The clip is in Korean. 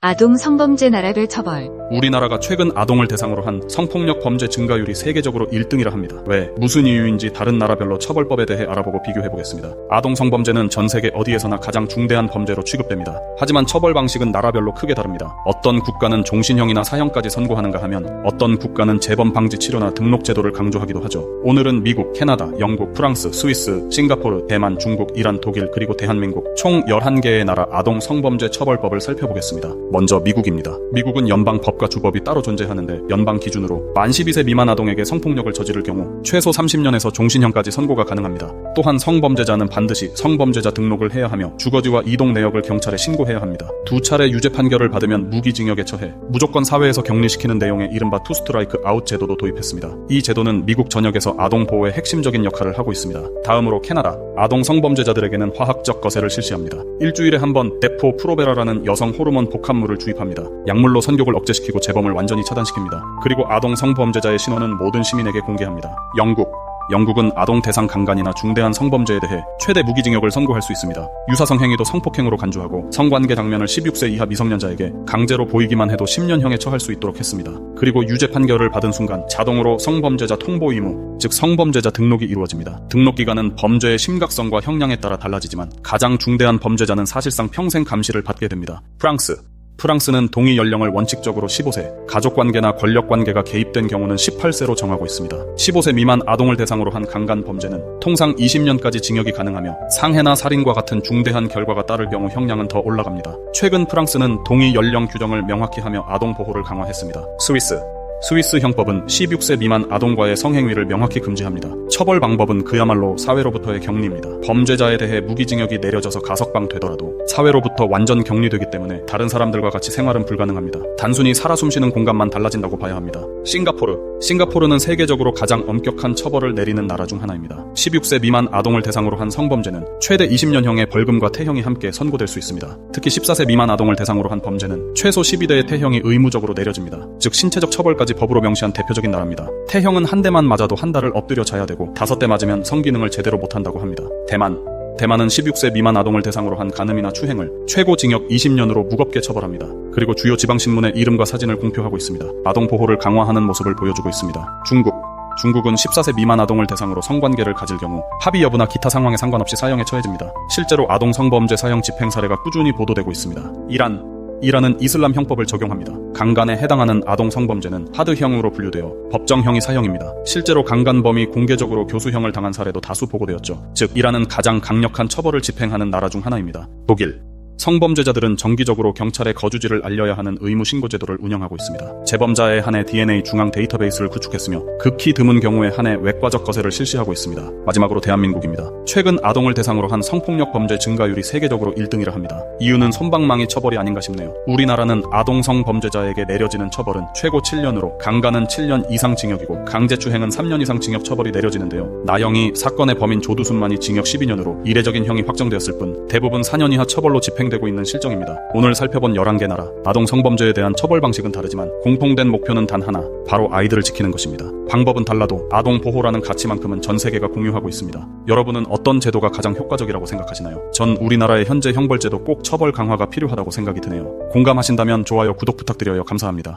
아동 성범죄 나라별 처벌. 우리나라가 최근 아동을 대상으로 한 성폭력 범죄 증가율이 세계적으로 1등이라 합니다. 왜? 무슨 이유인지 다른 나라별로 처벌법에 대해 알아보고 비교해보겠습니다. 아동 성범죄는 전 세계 어디에서나 가장 중대한 범죄로 취급됩니다. 하지만 처벌 방식은 나라별로 크게 다릅니다. 어떤 국가는 종신형이나 사형까지 선고하는가 하면 어떤 국가는 재범 방지 치료나 등록 제도를 강조하기도 하죠. 오늘은 미국, 캐나다, 영국, 프랑스, 스위스, 싱가포르, 대만, 중국, 이란, 독일, 그리고 대한민국 총 11개의 나라 아동 성범죄 처벌법을 살펴보겠습니다. 먼저 미국입니다. 미국은 연방 법과 주법이 따로 존재하는데 연방 기준으로 만 12세 미만 아동에게 성폭력을 저지를 경우 최소 30년에서 종신형까지 선고가 가능합니다. 또한 성범죄자는 반드시 성범죄자 등록을 해야 하며 주거지와 이동 내역을 경찰에 신고해야 합니다. 2차례 유죄 판결을 받으면 무기징역에 처해 무조건 사회에서 격리시키는 내용의 이른바 투 스트라이크 아웃 제도도 도입했습니다. 이 제도는 미국 전역에서 아동 보호에 핵심적인 역할을 하고 있습니다. 다음으로 캐나다, 아동 성범죄자들에게는 화학적 거세를 실시합니다. 일주일에 한 번 데포 프로베라라는 여성 호르몬 복합물을 주입합니다. 약물로 선교를 억제시키고 재범을 완전히 차단시킵니다. 그리고 아동 성범죄자의 신원은 모든 시민에게 공개합니다. 영국은 아동 대상 강간이나 중대한 성범죄에 대해 최대 무기징역을 선고할 수 있습니다. 유사성 행위도 성폭행으로 간주하고 성관계 장면을 16세 이하 미성년자에게 강제로 보이기만 해도 10년형에 처할 수 있도록 했습니다. 그리고 유죄 판결을 받은 순간 자동으로 성범죄자 통보 의무, 즉 성범죄자 등록이 이루어집니다. 등록 기간은 범죄의 심각성과 형량에 따라 달라지지만 가장 중대한 범죄자는 사실상 평생 감시를 받게 됩니다. 프랑스는 동의 연령을 원칙적으로 15세, 가족관계나 권력관계가 개입된 경우는 18세로 정하고 있습니다. 15세 미만 아동을 대상으로 한 강간 범죄는 통상 20년까지 징역이 가능하며 상해나 살인과 같은 중대한 결과가 따를 경우 형량은 더 올라갑니다. 최근 프랑스는 동의 연령 규정을 명확히 하며 아동 보호를 강화했습니다. 스위스 형법은 16세 미만 아동과의 성행위를 명확히 금지합니다. 처벌 방법은 그야말로 사회로부터의 격리입니다. 범죄자에 대해 무기징역이 내려져서 가석방 되더라도 사회로부터 완전 격리되기 때문에 다른 사람들과 같이 생활은 불가능합니다. 단순히 살아 숨쉬는 공간만 달라진다고 봐야 합니다. 싱가포르는 세계적으로 가장 엄격한 처벌을 내리는 나라 중 하나입니다. 16세 미만 아동을 대상으로 한 성범죄는 최대 20년형의 벌금과 태형이 함께 선고될 수 있습니다. 특히 14세 미만 아동을 대상으로 한 범죄는 최소 12대의 태형이 의무적으로 내려집니다. 즉 신체적 처벌까지 법으로 명시한 대표적인 나라입니다. 태형은 한 대만 맞아도 한 달을 엎드려 자야 되고 5대 맞으면 성기능을 제대로 못한다고 합니다. 대만은 16세 미만 아동을 대상으로 한 간음이나 추행을 최고 징역 20년으로 무겁게 처벌합니다. 그리고 주요 지방신문에 이름과 사진을 공표하고 있습니다. 아동 보호를 강화하는 모습을 보여주고 있습니다. 중국은 14세 미만 아동을 대상으로 성관계를 가질 경우 합의 여부나 기타 상황에 상관없이 사형에 처해집니다. 실제로 아동 성범죄 사형 집행 사례가 꾸준히 보도되고 있습니다. 이란은 이슬람 형법을 적용합니다. 강간에 해당하는 아동 성범죄는 하드형으로 분류되어 법정형이 사형입니다. 실제로 강간범이 공개적으로 교수형을 당한 사례도 다수 보고되었죠. 즉 이란은 가장 강력한 처벌을 집행하는 나라 중 하나입니다. 독일 성범죄자들은 정기적으로 경찰에 거주지를 알려야 하는 의무 신고 제도를 운영하고 있습니다. 재범자에 한해 DNA 중앙 데이터베이스를 구축했으며 극히 드문 경우에 한해 외과적 거세를 실시하고 있습니다. 마지막으로 대한민국입니다. 최근 아동을 대상으로 한 성폭력 범죄 증가율이 세계적으로 1등이라 합니다. 이유는 솜방망이 처벌이 아닌가 싶네요. 우리나라는 아동 성범죄자에게 내려지는 처벌은 최고 7년으로 강간은 7년 이상 징역이고 강제추행은 3년 이상 징역 처벌이 내려지는데요. 나영이 사건의 범인 조두순만이 징역 12년으로 이례적인 형이 확정되었을 뿐 대부분 4년 이하 처벌로 집행되고 있는 실정입니다. 오늘 살펴본 11개 나라 아동 성범죄에 대한 처벌 방식은 다르지만 공통된 목표는 단 하나, 바로 아이들을 지키는 것입니다. 방법은 달라도 아동 보호라는 가치만큼은 전 세계가 공유하고 있습니다. 여러분은 어떤 제도가 가장 효과적이라고 생각하시나요? 전 우리나라의 현재 형벌제도 꼭 처벌 강화가 필요하다고 생각이 드네요. 공감하신다면 좋아요, 구독 부탁드려요. 감사합니다.